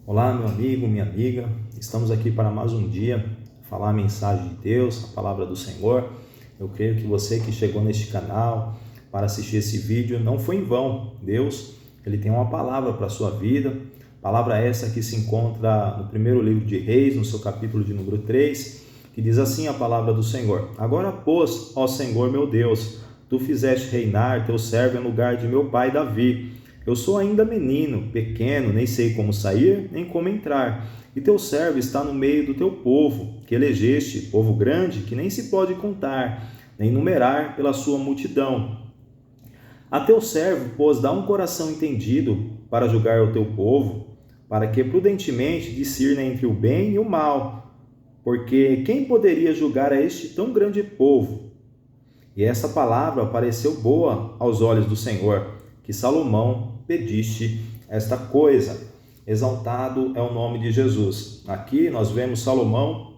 Olá, meu amigo, minha amiga, estamos aqui para mais um dia falar a mensagem de Deus, a palavra do Senhor. Eu creio que você que chegou neste canal para assistir esse vídeo não foi em vão. Deus, Ele tem uma palavra para a sua vida, palavra essa que se encontra no primeiro livro de Reis, no seu capítulo de número 3, que diz assim a palavra do Senhor: Agora, pois, ó Senhor meu Deus, Tu fizeste reinar teu servo em lugar de meu pai Davi. Eu sou ainda menino, pequeno, nem sei como sair, nem como entrar. E teu servo está no meio do teu povo, que elegeste, povo grande, que nem se pode contar, nem numerar pela sua multidão. A teu servo, pois, dá um coração entendido para julgar o teu povo, para que prudentemente discirna entre o bem e o mal. Porque quem poderia julgar a este tão grande povo? E essa palavra pareceu boa aos olhos do Senhor, que Salomão pediste esta coisa. Exaltado é o nome de Jesus. Aqui nós vemos Salomão,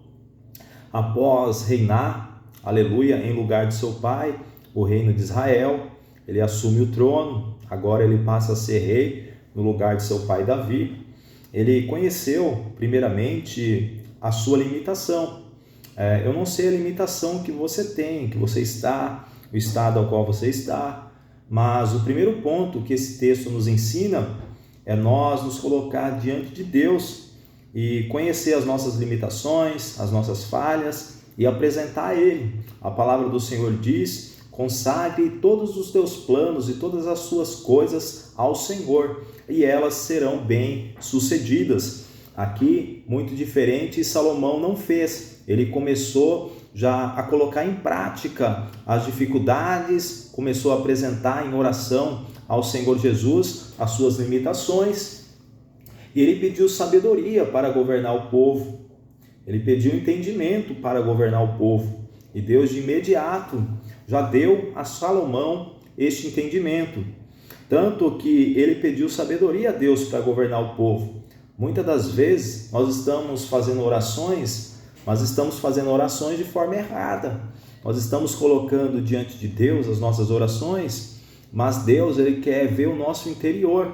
após reinar, aleluia, em lugar de seu pai, o reino de Israel, ele assume o trono, agora ele passa a ser rei no lugar de seu pai Davi. Ele conheceu, primeiramente, a sua limitação. Eu não sei a limitação que você tem, que você está, o estado ao qual você está, mas o primeiro ponto que esse texto nos ensina é nós nos colocar diante de Deus e conhecer as nossas limitações, as nossas falhas e apresentar a Ele. A palavra do Senhor diz: consagre todos os teus planos e todas as suas coisas ao Senhor, e elas serão bem-sucedidas. Aqui, muito diferente, Salomão não fez. Ele começou já a colocar em prática as dificuldades, começou a apresentar em oração ao Senhor Jesus as suas limitações, e ele pediu sabedoria para governar o povo, ele pediu entendimento para governar o povo, e Deus de imediato já deu a Salomão este entendimento, tanto que ele pediu sabedoria a Deus para governar o povo. Muitas das vezes nós estamos fazendo orações, mas estamos fazendo orações de forma errada. Nós estamos colocando diante de Deus as nossas orações, mas Deus, Ele quer ver o nosso interior.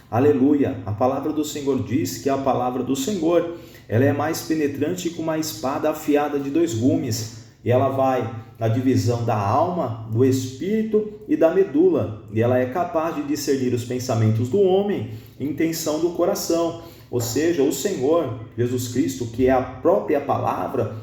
Aleluia! A palavra do Senhor diz que a palavra do Senhor, ela é mais penetrante que uma espada afiada de 2 gumes. E ela vai na divisão da alma, do espírito e da medula. E ela é capaz de discernir os pensamentos do homem e intenção do coração. Ou seja, o Senhor Jesus Cristo, que é a própria palavra,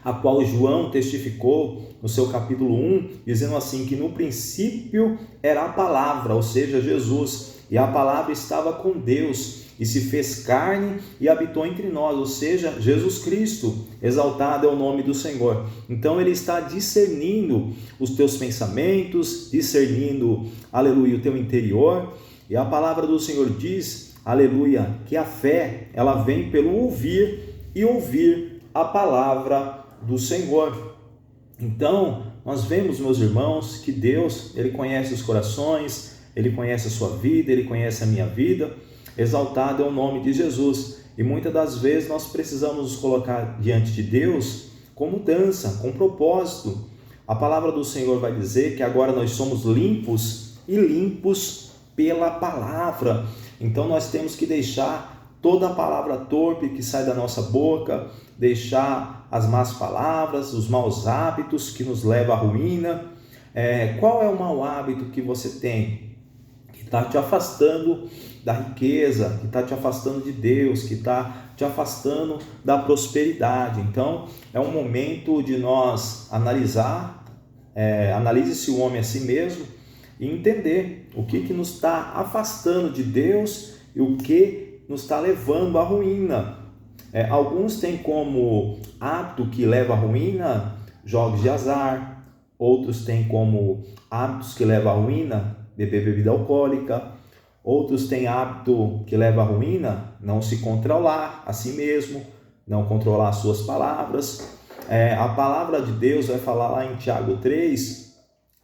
a qual João testificou no seu capítulo 1, dizendo assim, que no princípio era a palavra, ou seja, Jesus, e a palavra estava com Deus, e se fez carne e habitou entre nós, ou seja, Jesus Cristo, exaltado é o nome do Senhor. Então ele está discernindo os teus pensamentos, discernindo, aleluia, o teu interior, e a palavra do Senhor diz, aleluia, que a fé, ela vem pelo ouvir e ouvir a palavra do Senhor. Então, nós vemos, meus irmãos, que Deus, Ele conhece os corações, Ele conhece a sua vida, Ele conhece a minha vida. Exaltado é o nome de Jesus. E muitas das vezes nós precisamos nos colocar diante de Deus com mudança, com propósito. A palavra do Senhor vai dizer que agora nós somos limpos e limpos pela palavra. Então nós temos que deixar toda a palavra torpe que sai da nossa boca, deixar as más palavras, os maus hábitos que nos levam à ruína. Qual é o mau hábito que você tem? Que está te afastando da riqueza, que está te afastando de Deus, que está te afastando da prosperidade. Então é um momento de nós analisar, analise-se o homem a si mesmo, e entender o que nos está afastando de Deus e o que nos está levando à ruína. Alguns têm como hábito que leva à ruína jogos de azar, outros têm como hábitos que levam à ruína beber bebida alcoólica, outros têm hábito que leva à ruína não se controlar a si mesmo, não controlar as suas palavras. A palavra de Deus vai falar lá em Tiago 3,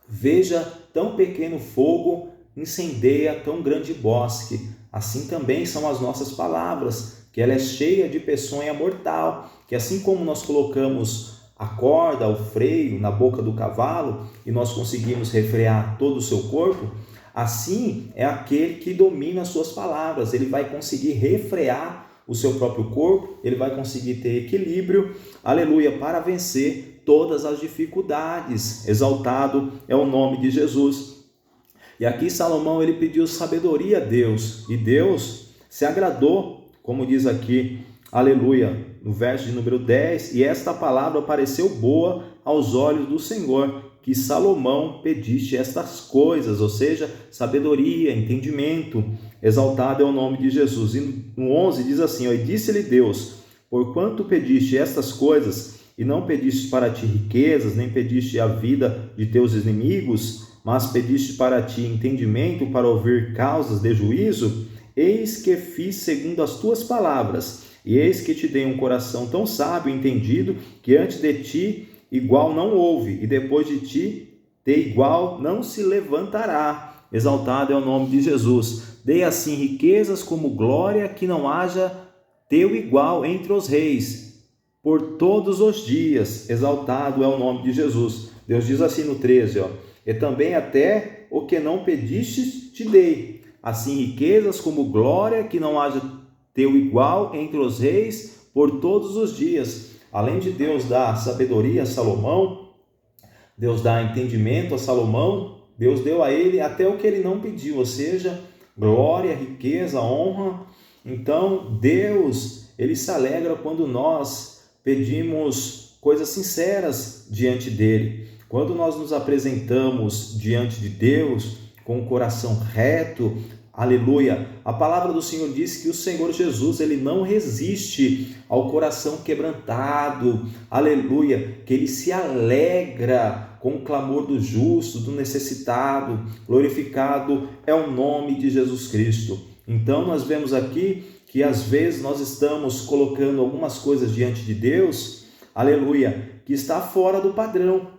veja, tão pequeno fogo incendeia tão grande bosque. Assim também são as nossas palavras, que ela é cheia de peçonha mortal, que assim como nós colocamos a corda, o freio na boca do cavalo e nós conseguimos refrear todo o seu corpo, Assim é aquele que domina as suas palavras, ele vai conseguir refrear o seu próprio corpo, ele vai conseguir ter equilíbrio, aleluia, para vencer todas as dificuldades. Exaltado é o nome de Jesus. E aqui Salomão, ele pediu sabedoria a Deus, e Deus se agradou, como diz aqui, aleluia, no verso de número 10, e esta palavra pareceu boa aos olhos do Senhor, que Salomão pediste estas coisas, ou seja, sabedoria, entendimento. Exaltado é o nome de Jesus. E no 11 diz assim, e disse-lhe Deus, porquanto pediste estas coisas, e não pediste para ti riquezas, nem pediste a vida de teus inimigos, mas pediste para ti entendimento para ouvir causas de juízo, eis que fiz segundo as tuas palavras, e eis que te dei um coração tão sábio e entendido, que antes de ti igual não houve, e depois de ti de igual não se levantará. Exaltado é o nome de Jesus. Dei assim riquezas como glória, que não haja teu igual entre os reis, por todos os dias. Exaltado é o nome de Jesus. Deus diz assim no 13, e também até o que não pedistes te dei, assim riquezas como glória, que não haja teu igual entre os reis, por todos os dias. Além de Deus dar sabedoria a Salomão, Deus dá entendimento a Salomão, Deus deu a ele até o que ele não pediu, ou seja, glória, riqueza, honra. Então Deus, ele se alegra quando nós pedimos coisas sinceras diante dele. Quando nós nos apresentamos diante de Deus com o coração reto, aleluia, a palavra do Senhor diz que o Senhor Jesus, ele não resiste ao coração quebrantado, aleluia, que ele se alegra com o clamor do justo, do necessitado. Glorificado é o nome de Jesus Cristo. Então nós vemos aqui que às vezes nós estamos colocando algumas coisas diante de Deus, aleluia, que está fora do padrão.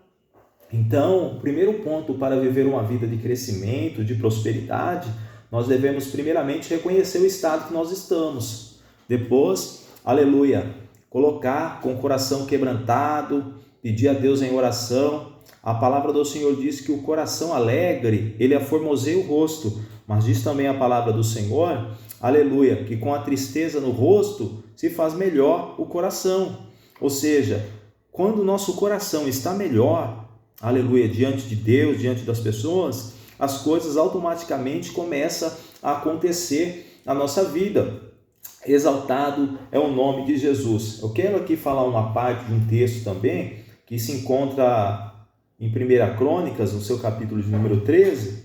Então, o primeiro ponto para viver uma vida de crescimento, de prosperidade, nós devemos primeiramente reconhecer o estado que nós estamos. Depois, aleluia, colocar com o coração quebrantado, pedir a Deus em oração. A palavra do Senhor diz que o coração alegre, ele aformoseia o rosto, mas diz também a palavra do Senhor, aleluia, que com a tristeza no rosto se faz melhor o coração. Ou seja, quando o nosso coração está melhor, aleluia, diante de Deus, diante das pessoas, as coisas automaticamente começam a acontecer na nossa vida. Exaltado é o nome de Jesus. Eu quero aqui falar uma parte de um texto também, que se encontra em 1 Crônicas, no seu capítulo de número 13,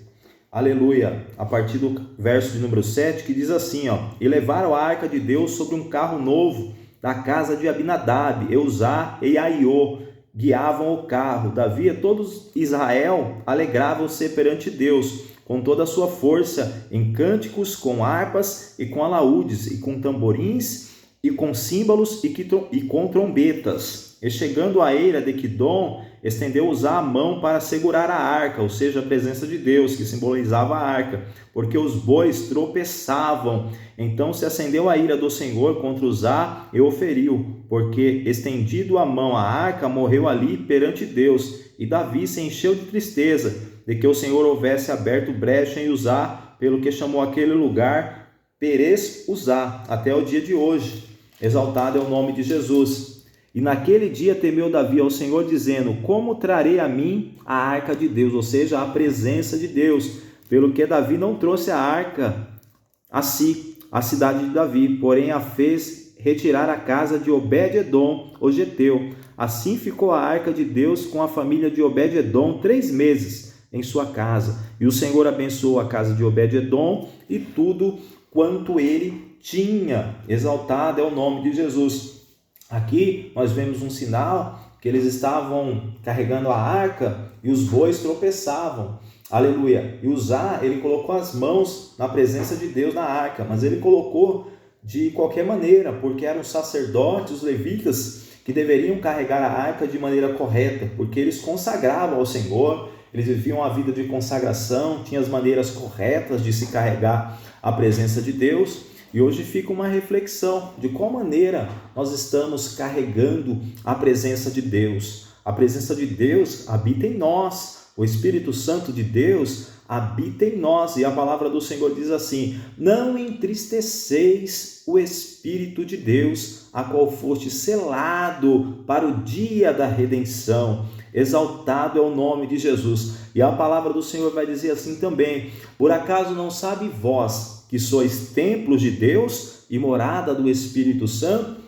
aleluia, a partir do verso de número 7, que diz assim, e levaram a arca de Deus sobre um carro novo, da casa de Abinadab, Eusá e Aiô, guiavam o carro. Davi e todos Israel alegravam-se perante Deus, com toda a sua força, em cânticos, com harpas e com alaúdes, e com tamborins, e com símbolos e com trombetas. E chegando à eira de Quidom, estendeu Uzá a mão para segurar a arca, ou seja, a presença de Deus, que simbolizava a arca, porque os bois tropeçavam. Então se acendeu a ira do Senhor contra Uzá e o feriu, porque estendido a mão à arca, morreu ali perante Deus. E Davi se encheu de tristeza, de que o Senhor houvesse aberto brecha em Uzá, pelo que chamou aquele lugar Perez Uzá, até o dia de hoje. Exaltado é o nome de Jesus. E naquele dia temeu Davi ao Senhor, dizendo, como trarei a mim a arca de Deus, ou seja, a presença de Deus, pelo que Davi não trouxe a arca a si, a cidade de Davi, porém a fez retirar a casa de Obed-edom, o geteu. Assim ficou a arca de Deus com a família de Obed-edom 3 meses em sua casa. E o Senhor abençoou a casa de Obed-edom e tudo quanto ele tinha. Exaltado é o nome de Jesus. Aqui nós vemos um sinal que eles estavam carregando a arca e os bois tropeçavam. Aleluia. E Uzá, ele colocou as mãos na presença de Deus na arca, mas ele colocou de qualquer maneira, porque eram os sacerdotes, os levitas, que deveriam carregar a arca de maneira correta, porque eles consagravam ao Senhor, eles viviam a vida de consagração, tinham as maneiras corretas de se carregar a presença de Deus. E hoje fica uma reflexão de qual maneira nós estamos carregando a presença de Deus. A presença de Deus habita em nós. O Espírito Santo de Deus habita em nós. E a palavra do Senhor diz assim: não entristeceis o Espírito de Deus, a qual foste selado para o dia da redenção. Exaltado é o nome de Jesus. E a palavra do Senhor vai dizer assim também: por acaso não sabe vós que sois templos de Deus e morada do Espírito Santo?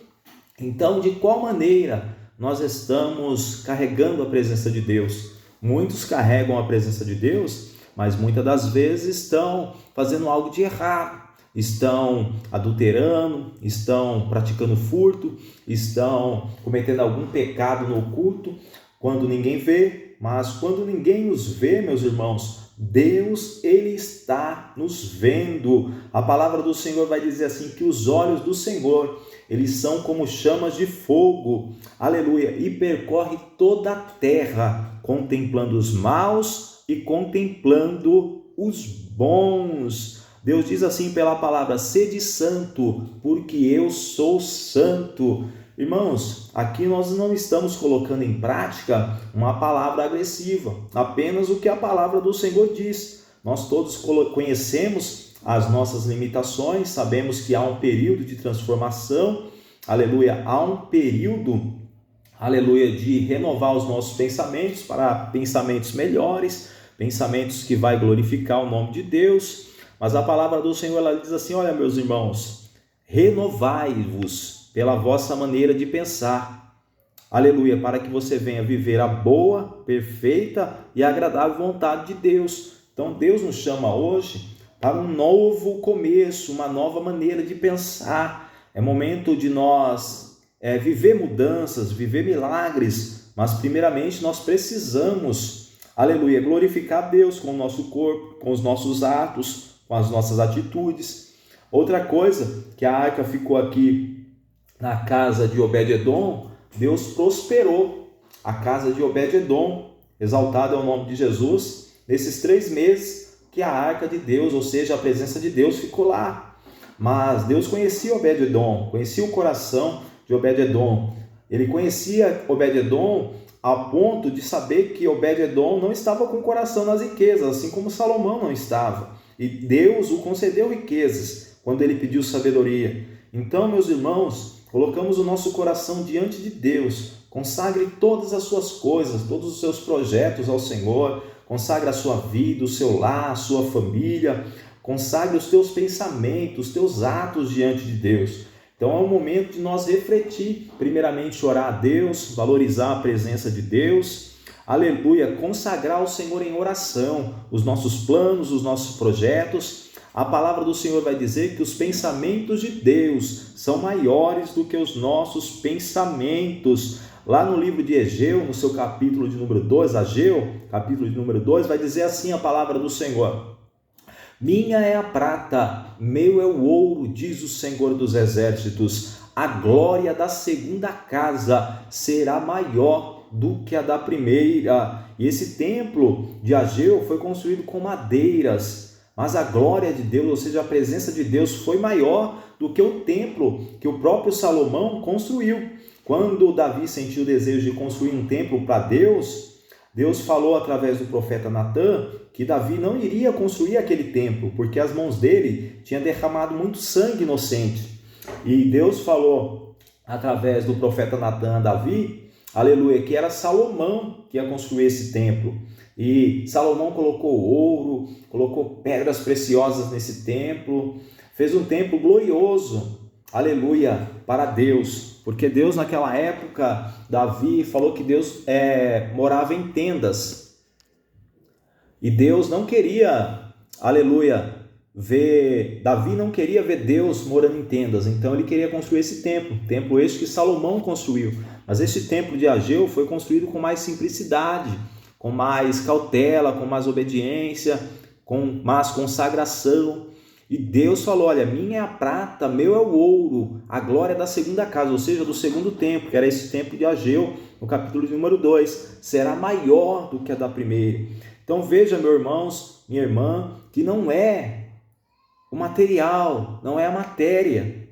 Então, de qual maneira nós estamos carregando a presença de Deus? Muitos carregam a presença de Deus, mas muitas das vezes estão fazendo algo de errado, estão adulterando, estão praticando furto, estão cometendo algum pecado no oculto, quando ninguém vê. Mas quando ninguém nos vê, meus irmãos, Deus, Ele está nos vendo. A palavra do Senhor vai dizer assim, que os olhos do Senhor, eles são como chamas de fogo, aleluia, e percorre toda a terra, contemplando os maus e contemplando os bons. Deus diz assim pela palavra: sede santo, porque eu sou santo. Irmãos, aqui nós não estamos colocando em prática uma palavra agressiva, apenas o que a palavra do Senhor diz. Nós todos conhecemos as nossas limitações, sabemos que há um período de transformação, aleluia, há um período, aleluia, de renovar os nossos pensamentos para pensamentos melhores, pensamentos que vai glorificar o nome de Deus. Mas a palavra do Senhor, ela diz assim: olha, meus irmãos, renovai-vos pela vossa maneira de pensar, aleluia, para que você venha viver a boa, perfeita e agradável vontade de Deus. Então Deus nos chama hoje para um novo começo, uma nova maneira de pensar. É momento de nós viver mudanças, viver milagres, mas primeiramente nós precisamos, aleluia, glorificar Deus com o nosso corpo, com os nossos atos, com as nossas atitudes. Outra coisa, que a arca ficou aqui na casa de Obed-edom, Deus prosperou a casa de Obed-edom, exaltado é o nome de Jesus, nesses 3 meses que a arca de Deus, ou seja, a presença de Deus ficou lá. Mas Deus conhecia Obed-edom, conhecia o coração de Obed-edom. Ele conhecia Obed-edom a ponto de saber que Obed-edom não estava com o coração nas riquezas, assim como Salomão não estava. E Deus o concedeu riquezas quando ele pediu sabedoria. Então, meus irmãos, colocamos o nosso coração diante de Deus. Consagre todas as suas coisas, todos os seus projetos ao Senhor. Consagre a sua vida, o seu lar, a sua família. Consagre os teus pensamentos, os teus atos diante de Deus. Então é um momento de nós refletir, primeiramente orar a Deus, valorizar a presença de Deus, aleluia, consagrar ao Senhor em oração os nossos planos, os nossos projetos. A palavra do Senhor vai dizer que os pensamentos de Deus são maiores do que os nossos pensamentos. Lá no livro de Egeu, no seu capítulo de número 2, Ageu, capítulo de número 2, vai dizer assim a palavra do Senhor: minha é a prata, meu é o ouro, diz o Senhor dos exércitos. A glória da segunda casa será maior do que a da primeira. E esse templo de Ageu foi construído com madeiras, mas a glória de Deus, ou seja, a presença de Deus, foi maior do que o templo que o próprio Salomão construiu. Quando Davi sentiu o desejo de construir um templo para Deus, Deus falou através do profeta Natã que Davi não iria construir aquele templo, porque as mãos dele tinham derramado muito sangue inocente. E Deus falou através do profeta Natã a Davi, aleluia, que era Salomão que ia construir esse templo. E Salomão colocou ouro, colocou pedras preciosas nesse templo, fez um templo glorioso, aleluia, para Deus. Porque Deus naquela época, Davi falou que Deus morava em tendas. E Deus não queria, aleluia, Davi não queria ver Deus morando em tendas. Então ele queria construir esse templo este que Salomão construiu. Mas esse templo de Ageu foi construído com mais simplicidade, com mais cautela, com mais obediência, com mais consagração. E Deus falou, olha, minha é a prata, meu é o ouro, a glória da segunda casa, ou seja, do segundo templo, que era esse templo de Ageu, no capítulo número 2, será maior do que a da primeira. Então veja, meus irmãos, minha irmã, que não é o material, não é a matéria,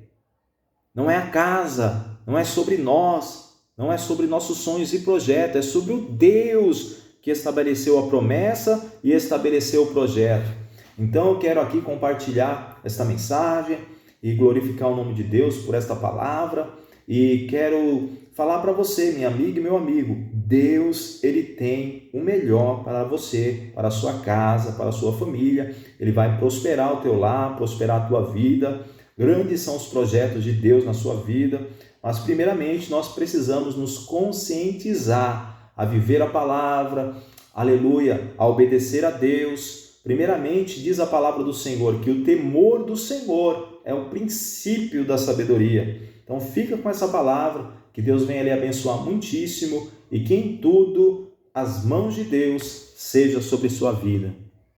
não é a casa, não é sobre nós, não é sobre nossos sonhos e projetos, é sobre o Deus que estabeleceu a promessa e estabeleceu o projeto. Então eu quero aqui compartilhar esta mensagem e glorificar o nome de Deus por esta palavra, e quero falar para você, minha amiga e meu amigo, Deus, Ele tem o melhor para você, para a sua casa, para a sua família. Ele vai prosperar o teu lar, prosperar a tua vida. Grandes são os projetos de Deus na sua vida, mas primeiramente nós precisamos nos conscientizar a viver a palavra, aleluia, a obedecer a Deus. Primeiramente, diz a palavra do Senhor que o temor do Senhor é o princípio da sabedoria. Então fica com essa palavra, que Deus venha lhe abençoar muitíssimo e que em tudo as mãos de Deus sejam sobre sua vida.